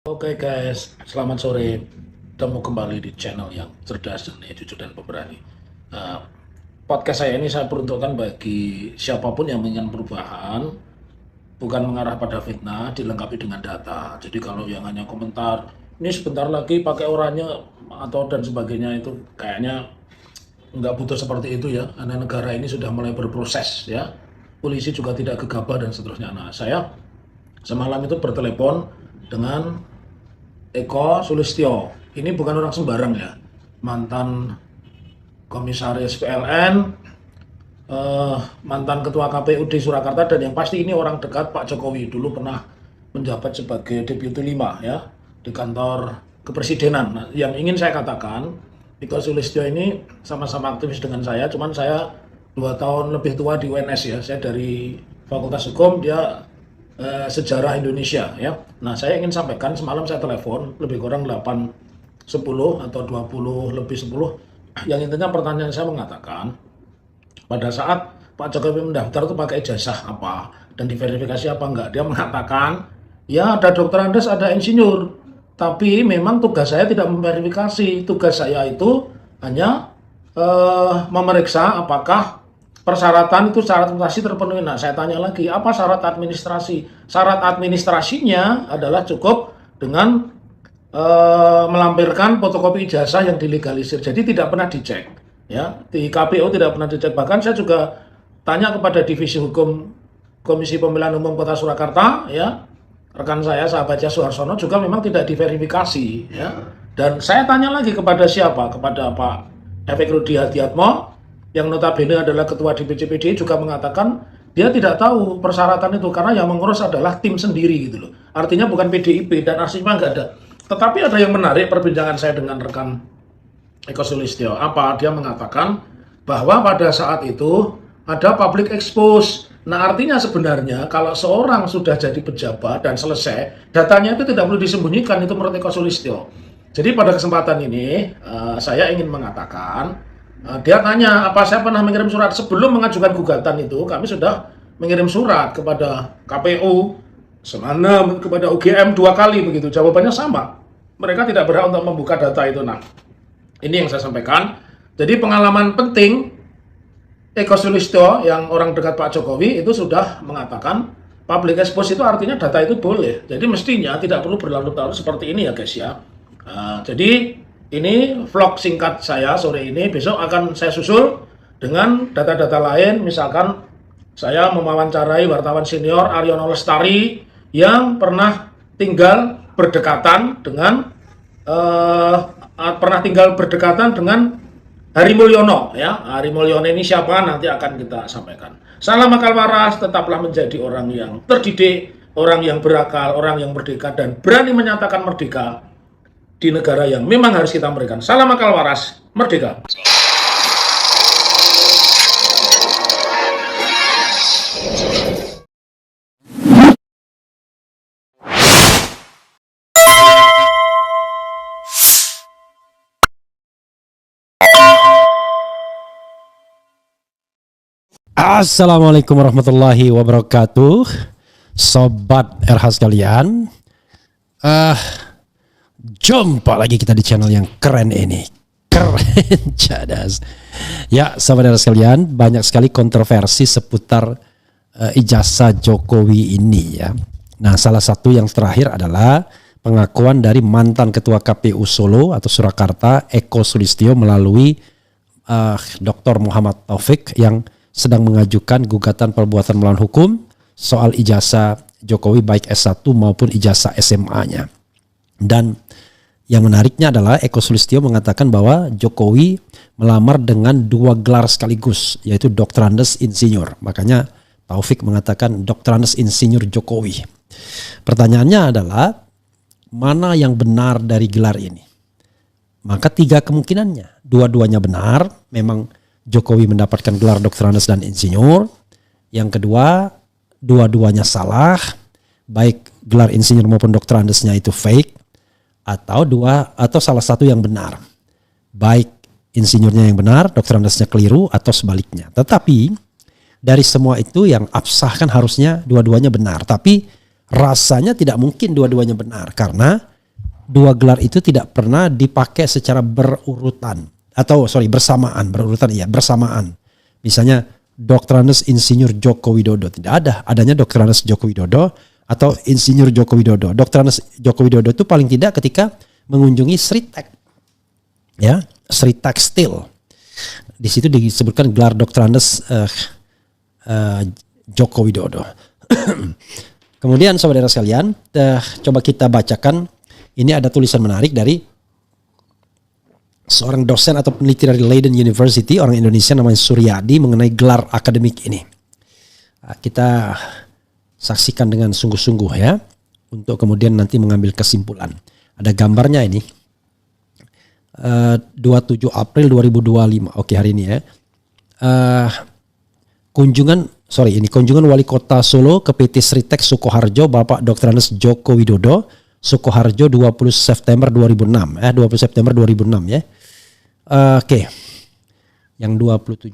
Oke guys, selamat sore. Ketemu kembali di channel yang cerdas dan jujur dan pemberani. Eh, Podcast saya ini saya peruntukkan bagi siapapun yang menginginkan perubahan, bukan mengarah pada fitnah, dilengkapi dengan data. Jadi kalau yang hanya komentar, ini sebentar lagi pakai oranye atau dan sebagainya itu kayaknya nggak butuh seperti itu ya. Karena negara ini sudah mulai berproses ya. Polisi juga tidak gegabah dan seterusnya. Nah, saya semalam itu bertelepon dengan Eko Sulistyo. Ini bukan orang sembarang ya, mantan komisaris PLN, mantan ketua KPU di Surakarta, dan yang pasti ini orang dekat Pak Jokowi. Dulu pernah menjabat sebagai Deputi 5 ya di kantor kepresidenan. Nah, yang ingin saya katakan, Eko Sulistyo ini sama-sama aktivis dengan saya, cuman saya 2 tahun lebih tua di UNS ya. Saya dari Fakultas Hukum, dia sejarah Indonesia ya. Nah, saya ingin sampaikan, semalam saya telepon lebih kurang 8:10 atau 20 lebih 10. Yang intinya pertanyaan saya mengatakan, pada saat Pak Jokowi mendaftar itu pakai ijazah apa dan diverifikasi apa enggak. Dia mengatakan, ya ada dokter Andes, ada insinyur. Tapi memang tugas saya tidak memverifikasi. Tugas saya itu hanya memeriksa apakah persyaratan itu syarat administrasi terpenuhi. Nah, saya tanya lagi, apa syarat administrasi? Syarat administrasinya adalah cukup dengan melampirkan fotokopi ijazah yang dilegalisir. Jadi tidak pernah dicek. Ya, di KPU tidak pernah dicek. Bahkan saya juga tanya kepada Divisi Hukum Komisi Pemilihan Umum Kota Surakarta, ya, rekan saya, sahabatnya Suharsono, juga memang tidak diverifikasi. Ya. Dan saya tanya lagi kepada siapa? Kepada Pak Efek Rudi Hadiatmo, yang notabene adalah ketua DPC PDI, juga mengatakan dia tidak tahu persyaratan itu karena yang mengurus adalah tim sendiri gitu loh. Artinya bukan PDIP dan arsipnya nggak ada. Tetapi ada yang menarik perbincangan saya dengan rekan Eko Sulistyo. Apa? Dia mengatakan bahwa pada saat itu ada public expose. Nah, artinya sebenarnya kalau seorang sudah jadi pejabat dan selesai, datanya itu tidak perlu disembunyikan, itu menurut Eko Sulistyo. Jadi pada kesempatan ini saya ingin mengatakan, dia tanya, apa saya pernah mengirim surat? Sebelum mengajukan gugatan itu, kami sudah mengirim surat kepada KPU, semana kepada UGM 2 kali begitu. Jawabannya sama. Mereka tidak berhak untuk membuka data itu. Nah, ini yang saya sampaikan. Jadi pengalaman penting Eko Sulistyo yang orang dekat Pak Jokowi itu sudah mengatakan public expose itu artinya data itu boleh. Jadi mestinya tidak perlu berlarut-larut seperti ini ya guys ya. Jadi ini vlog singkat saya sore ini. Besok akan saya susul dengan data-data lain. Misalkan saya mewawancarai wartawan senior Aryono Lestari yang pernah tinggal berdekatan dengan Hari Mulyono ya. Hari Mulyono ini siapa nanti akan kita sampaikan. Salam akal waras, tetaplah menjadi orang yang terdidik, orang yang berakal, orang yang merdeka dan berani menyatakan merdeka di negara yang memang harus kita berikan. Salam akal waras, merdeka. Assalamualaikum warahmatullahi wabarakatuh, sobat RH sekalian. Jumpa lagi kita di channel yang keren ini, keren cadas. Ya, sobat RH sekalian, banyak sekali kontroversi seputar ijazah Jokowi ini ya. Nah, salah satu yang terakhir adalah pengakuan dari mantan ketua KPU Solo atau Surakarta, Eko Sulistyo, melalui Dr. Muhammad Taufik yang sedang mengajukan gugatan perbuatan melawan hukum soal ijazah Jokowi baik S1 maupun ijazah SMA-nya. Dan yang menariknya adalah Eko Sulistyo mengatakan bahwa Jokowi melamar dengan 2 gelar sekaligus, yaitu Dr. Andes Insinyur. Makanya Taufik mengatakan Dr. Andes Insinyur Jokowi. Pertanyaannya adalah, mana yang benar dari gelar ini? Maka 3 kemungkinannya. Dua-duanya benar, memang Jokowi mendapatkan gelar Dr. Andes dan Insinyur. Yang kedua, dua-duanya salah, baik gelar Insinyur maupun Dr. Andesnya itu fake, atau salah satu yang benar, baik Insinyurnya yang benar, Dr. Andesnya keliru, atau sebaliknya. Tetapi dari semua itu yang absah kan harusnya dua-duanya benar, tapi rasanya tidak mungkin dua-duanya benar karena dua gelar itu tidak pernah dipakai secara bersamaan. Misalnya Dr. Insinyur Joko Widodo, tidak ada, adanya Dr. Joko Widodo atau Insinyur Joko Widodo. Dr. Joko Widodo itu paling tidak ketika mengunjungi Sritek, ya, Sri Tekstil. Di situ disebutkan gelar Dr. Joko Widodo. Kemudian saudara sekalian, coba kita bacakan. Ini ada tulisan menarik dari seorang dosen atau peneliti dari Leiden University, orang Indonesia namanya Suryadi, mengenai gelar akademik ini. Kita saksikan dengan sungguh-sungguh ya, untuk kemudian nanti mengambil kesimpulan. Ada gambarnya ini. 27 April 2025. Oke, hari ini ya. Kunjungan Wali Kota Solo ke PT Sritek Sukoharjo Bapak Dr. Joko Widodo, Sukoharjo 20 September 2006 ya. Oke. Yang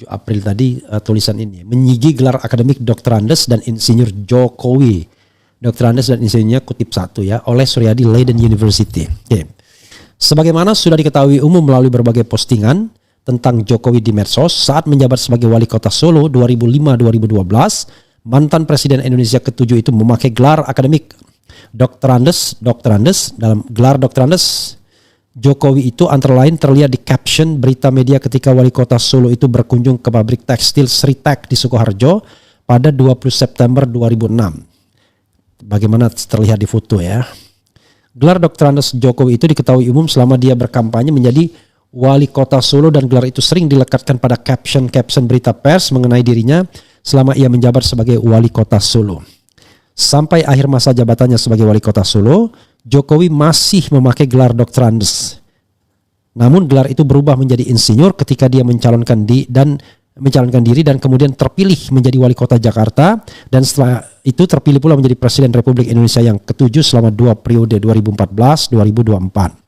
27 April tadi tulisan ini menyigi gelar akademik Dr. Andes dan Insinyur Jokowi. Dr. Andes dan Insinyurnya kutip 1 ya, oleh Suryadi Leiden University. Oke. Sebagaimana sudah diketahui umum melalui berbagai postingan tentang Jokowi di medsos saat menjabat sebagai Wali Kota Solo 2005-2012, mantan Presiden Indonesia ke-7 itu memakai gelar akademik Dr. Andes. Dalam gelar Dr. Andes, Jokowi itu antara lain terlihat di caption berita media ketika Wali Kota Solo itu berkunjung ke pabrik tekstil Sritek di Sukoharjo pada 20 September 2006. Bagaimana terlihat di foto ya. Gelar Dr. Andes Jokowi itu diketahui umum selama dia berkampanye menjadi Wali Kota Solo, dan gelar itu sering dilekatkan pada caption berita pers mengenai dirinya selama ia menjabat sebagai Wali Kota Solo. Sampai akhir masa jabatannya sebagai Wali Kota Solo, Jokowi masih memakai gelar Dr. Andes. Namun gelar itu berubah menjadi insinyur ketika dia mencalonkan diri dan kemudian terpilih menjadi Wali Kota Jakarta, dan setelah itu terpilih pula menjadi Presiden Republik Indonesia yang ke-7 selama 2 periode 2014-2024.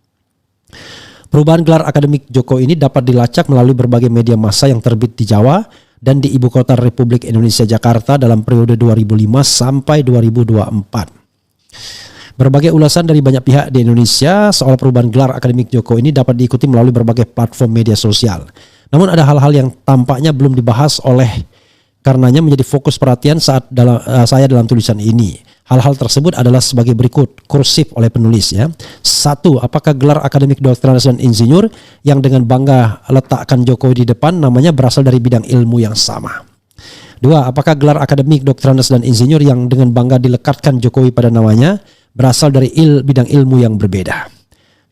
Perubahan gelar akademik Joko ini dapat dilacak melalui berbagai media massa yang terbit di Jawa dan di Ibu Kota Republik Indonesia Jakarta dalam periode 2005 sampai 2024. Berbagai ulasan dari banyak pihak di Indonesia soal perubahan gelar akademik Joko ini dapat diikuti melalui berbagai platform media sosial. Namun ada hal-hal yang tampaknya belum dibahas karenanya menjadi fokus perhatian saat saya dalam tulisan ini. Hal-hal tersebut adalah sebagai berikut, kursif oleh penulis ya. 1. Apakah gelar akademik Dr. dan Insinyur yang dengan bangga letakkan Jokowi di depan namanya berasal dari bidang ilmu yang sama? 2. Apakah gelar akademik Dr. dan Insinyur yang dengan bangga dilekatkan Jokowi pada namanya berasal dari bidang ilmu yang berbeda?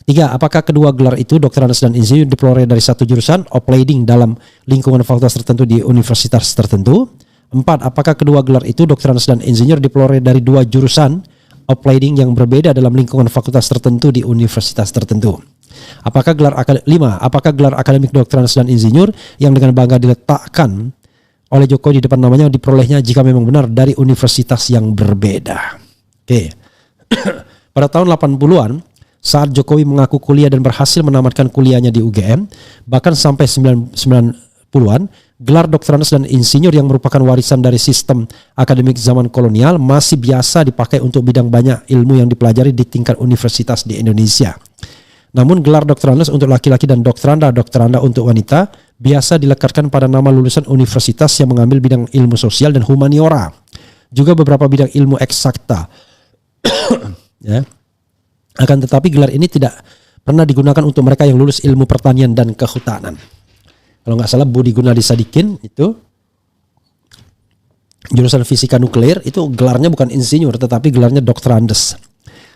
3. Apakah kedua gelar itu Dr. dan Insinyur diperoleh dari satu jurusan opleiding dalam lingkungan fakultas tertentu di universitas tertentu? 4. Apakah kedua gelar itu Dr. dan Insinyur diperoleh dari dua jurusan opleiding yang berbeda dalam lingkungan fakultas tertentu di universitas tertentu? 5. Apakah gelar akademik Dr. dan Insinyur yang dengan bangga diletakkan oleh Jokowi di depan namanya diperolehnya jika memang benar dari universitas yang berbeda? Oke. Pada tahun 80-an, saat Jokowi mengaku kuliah dan berhasil menamatkan kuliahnya di UGM, bahkan sampai 90-an, gelar Dr. dan Insinyur yang merupakan warisan dari sistem akademik zaman kolonial masih biasa dipakai untuk bidang banyak ilmu yang dipelajari di tingkat universitas di Indonesia. Namun gelar Dr. untuk laki-laki dan doktoranda untuk wanita biasa dilekatkan pada nama lulusan universitas yang mengambil bidang ilmu sosial dan humaniora, juga beberapa bidang ilmu eksakta. Ya. Akan tetapi gelar ini tidak pernah digunakan untuk mereka yang lulus ilmu pertanian dan kehutanan. Kalau nggak salah Budi Gunadi Sadikin itu jurusan fisika nuklir, itu gelarnya bukan insinyur tetapi gelarnya Dr. Andes.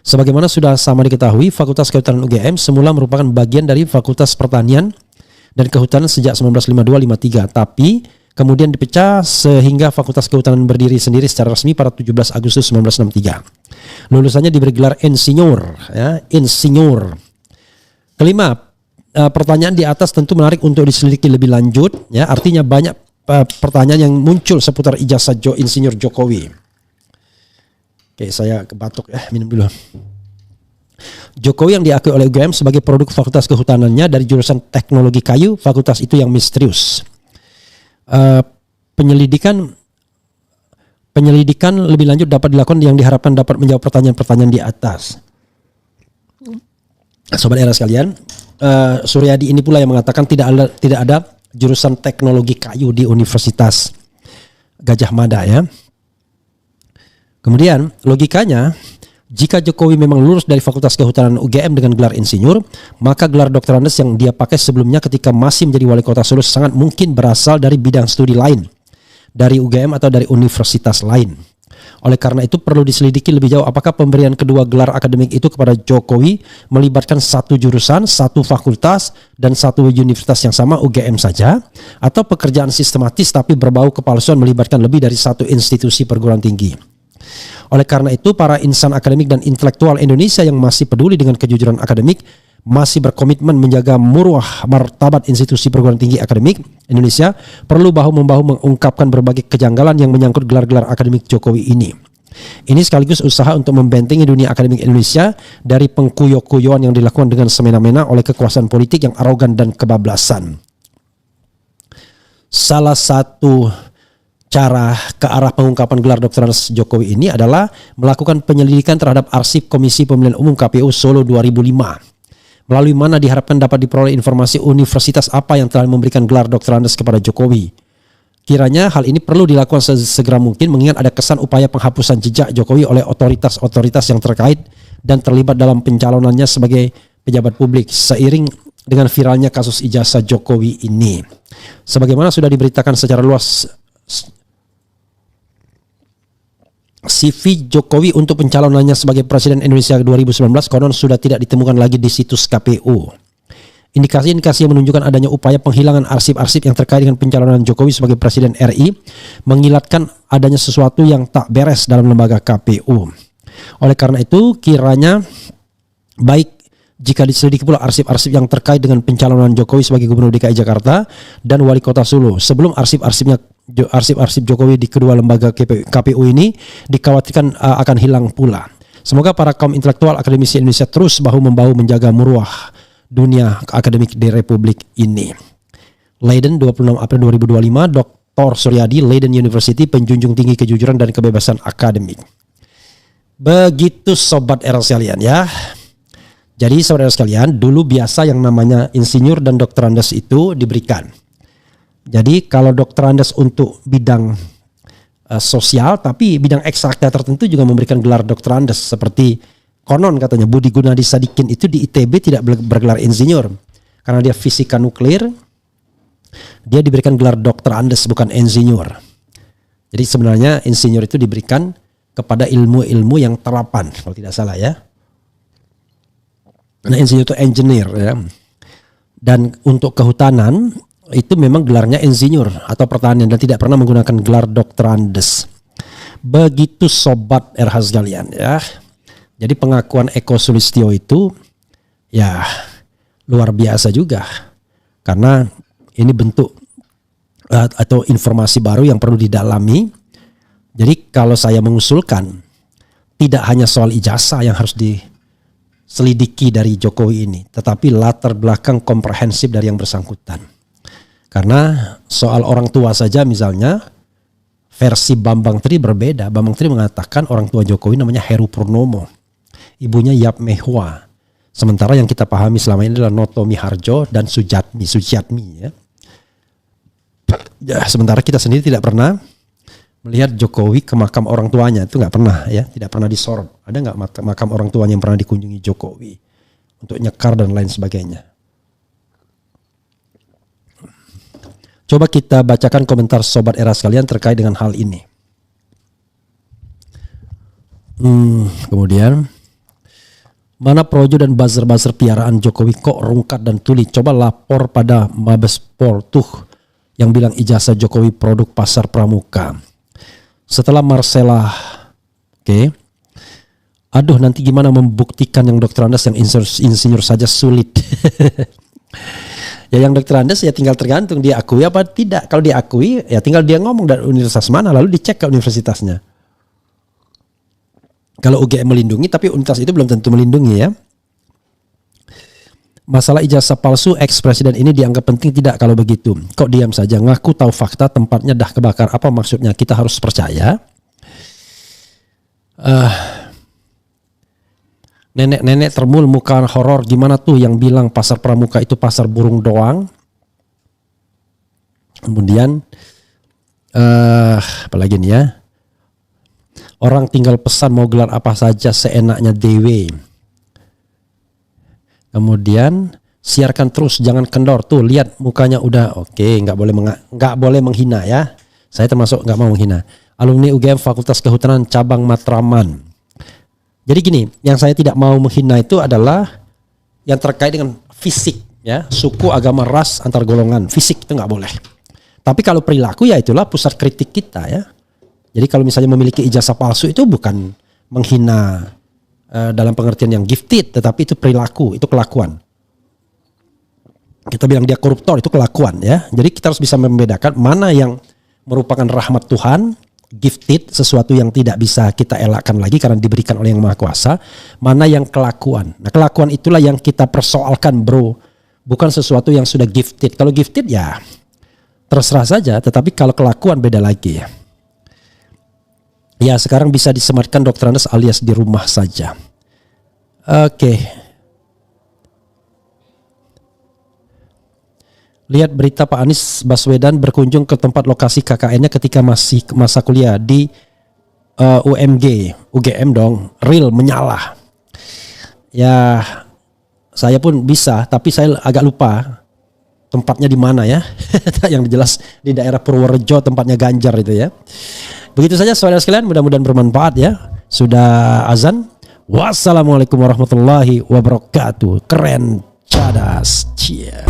Sebagaimana sudah sama diketahui, Fakultas Kehutanan UGM semula merupakan bagian dari Fakultas Pertanian dan Kehutanan sejak 1952-53, tapi kemudian dipecah sehingga Fakultas Kehutanan berdiri sendiri secara resmi pada 17 Agustus 1963. Lulusannya diberi gelar insinyur, ya, insinyur. Kelima, pertanyaan di atas tentu menarik untuk diselidiki lebih lanjut, ya. Artinya banyak pertanyaan yang muncul seputar ijazah Insinyur Jokowi. Oke, saya kebatuk ya, minum dulu. Jokowi yang diakui oleh UGM sebagai produk Fakultas Kehutanannya dari jurusan Teknologi Kayu, fakultas itu yang misterius. Penyelidikan lebih lanjut dapat dilakukan yang diharapkan dapat menjawab pertanyaan-pertanyaan di atas. Sobat era sekalian, Suryadi ini pula yang mengatakan tidak ada jurusan teknologi kayu di Universitas Gajah Mada ya. Kemudian logikanya, jika Jokowi memang lulus dari Fakultas Kehutanan UGM dengan gelar insinyur, maka gelar Dr. Andes yang dia pakai sebelumnya ketika masih menjadi wali kota Solo sangat mungkin berasal dari bidang studi lain, dari UGM atau dari universitas lain. Oleh karena itu perlu diselidiki lebih jauh apakah pemberian kedua gelar akademik itu kepada Jokowi melibatkan satu jurusan, satu fakultas, dan satu universitas yang sama UGM saja, atau pekerjaan sistematis tapi berbau kepalsuan melibatkan lebih dari satu institusi perguruan tinggi. Oleh karena itu, para insan akademik dan intelektual Indonesia yang masih peduli dengan kejujuran akademik masih berkomitmen menjaga muruah martabat institusi perguruan tinggi akademik Indonesia perlu bahu-membahu mengungkapkan berbagai kejanggalan yang menyangkut gelar-gelar akademik Jokowi ini. Ini sekaligus usaha untuk membentengi dunia akademik Indonesia dari pengkuyok-kuyuan yang dilakukan dengan semena-mena oleh kekuasaan politik yang arogan dan kebablasan. Salah satu cara ke arah pengungkapan gelar Dr. Andes Jokowi ini adalah melakukan penyelidikan terhadap arsip Komisi Pemilihan Umum KPU Solo 2005. Melalui mana diharapkan dapat diperoleh informasi universitas apa yang telah memberikan gelar Dr. Andes kepada Jokowi. Kiranya hal ini perlu dilakukan sesegera mungkin mengingat ada kesan upaya penghapusan jejak Jokowi oleh otoritas-otoritas yang terkait dan terlibat dalam pencalonannya sebagai pejabat publik seiring dengan viralnya kasus ijazah Jokowi ini. Sebagaimana sudah diberitakan secara luas, CV Jokowi untuk pencalonannya sebagai Presiden Indonesia 2019 konon sudah tidak ditemukan lagi di situs KPU. Indikasi-indikasi yang menunjukkan adanya upaya penghilangan arsip-arsip yang terkait dengan pencalonan Jokowi sebagai Presiden RI mengilatkan adanya sesuatu yang tak beres dalam lembaga KPU. Oleh karena itu, kiranya baik jika diselidiki pula arsip-arsip yang terkait dengan pencalonan Jokowi sebagai Gubernur DKI Jakarta dan Wali Kota Solo sebelum arsip-arsip Jokowi di kedua lembaga KPU ini dikhawatirkan akan hilang pula. Semoga para kaum intelektual akademisi Indonesia terus bahu-membahu menjaga muruah dunia akademik di Republik ini. Leiden 26 April 2025, Dr. Suryadi, Leiden University, penjunjung tinggi kejujuran dan kebebasan akademik. Begitu sobat era sekalian ya. Jadi saudara sekalian, dulu biasa yang namanya insinyur dan Dr. Andes itu diberikan. Jadi kalau Dr. Andes untuk bidang sosial, tapi bidang eksakta tertentu juga memberikan gelar Dr. Andes. Seperti konon katanya Budi Gunadi Sadikin itu di ITB tidak bergelar insinyur. Karena dia fisika nuklir, dia diberikan gelar Dr. Andes bukan insinyur. Jadi sebenarnya insinyur itu diberikan kepada ilmu-ilmu yang terapan, kalau tidak salah ya. Nah, insinyur itu engineer ya. Dan untuk kehutanan itu memang gelarnya insinyur atau pertanian dan tidak pernah menggunakan gelar Dr. Andes. Begitu sobat RH sekalian ya. Jadi pengakuan Eko Sulistyo itu ya luar biasa juga. Karena ini bentuk atau informasi baru yang perlu didalami. Jadi kalau saya mengusulkan tidak hanya soal ijazah yang harus diselidiki dari Jokowi ini, tetapi latar belakang komprehensif dari yang bersangkutan. Karena soal orang tua saja misalnya versi Bambang Tri berbeda. Bambang Tri mengatakan orang tua Jokowi namanya Heru Purnomo, ibunya Yap Mehwa. Sementara yang kita pahami selama ini adalah Noto Miharjo dan Sujiatmi ya. Ya, sementara kita sendiri tidak pernah melihat Jokowi ke makam orang tuanya, itu nggak pernah ya, tidak pernah disorot. Ada nggak makam orang tuanya yang pernah dikunjungi Jokowi untuk nyekar dan lain sebagainya? Coba kita bacakan komentar sobat era sekalian terkait dengan hal ini. Kemudian mana projo dan buzzer-buzzer piaraan Jokowi kok rungkat dan tuli? Coba lapor pada Mabes Pol tuh yang bilang ijazah Jokowi produk pasar pramuka. Setelah Marcella, oke. Aduh, nanti gimana membuktikan yang Dr. Andes yang insinyur saja sulit. Ya yang Dr. Andes ya tinggal tergantung dia akui apa tidak. Kalau diakui ya tinggal dia ngomong dari universitas mana lalu dicek ke universitasnya. Kalau UGM melindungi tapi universitas itu belum tentu melindungi ya. Masalah ijazah palsu ex-presiden ini dianggap penting tidak kalau begitu? Kok diam saja? Ngaku tahu fakta tempatnya dah kebakar. Apa maksudnya? Kita harus percaya? Nenek-nenek termul muka horor, gimana tuh yang bilang pasar pramuka itu pasar burung doang? Kemudian apalagi nih ya, orang tinggal pesan mau gelar apa saja seenaknya dewe. Kemudian siarkan terus, jangan kendor, tuh lihat mukanya udah oke, nggak boleh menghina ya. Saya termasuk nggak mau menghina. Alumni UGM Fakultas Kehutanan cabang Matraman. Jadi gini, yang saya tidak mau menghina itu adalah yang terkait dengan fisik ya, suku, agama, ras, antar golongan. Fisik itu nggak boleh. Tapi kalau perilaku ya itulah pusat kritik kita ya. Jadi kalau misalnya memiliki ijazah palsu itu bukan menghina dalam pengertian yang gifted, tetapi itu perilaku, itu kelakuan. Kita bilang dia koruptor, itu kelakuan ya. Jadi kita harus bisa membedakan mana yang merupakan rahmat Tuhan, gifted, sesuatu yang tidak bisa kita elakkan lagi karena diberikan oleh Yang Maha Kuasa, mana yang kelakuan. Nah, kelakuan itulah yang kita persoalkan, bro. Bukan sesuatu yang sudah gifted. Kalau gifted ya terserah saja, tetapi kalau kelakuan beda lagi ya. Ya, sekarang bisa disematkan Dr. Andes alias di rumah saja. Oke. Lihat berita Pak Anies Baswedan berkunjung ke tempat lokasi KKN-nya ketika masih masa kuliah di UGM dong, real menyala. Ya, saya pun bisa, tapi saya agak lupa tempatnya di mana ya. Yang jelas di daerah Purworejo tempatnya Ganjar itu ya. Begitu saja saudara sekalian, mudah-mudahan bermanfaat ya. Sudah azan. Wassalamualaikum warahmatullahi wabarakatuh. Keren, cadas. Cia.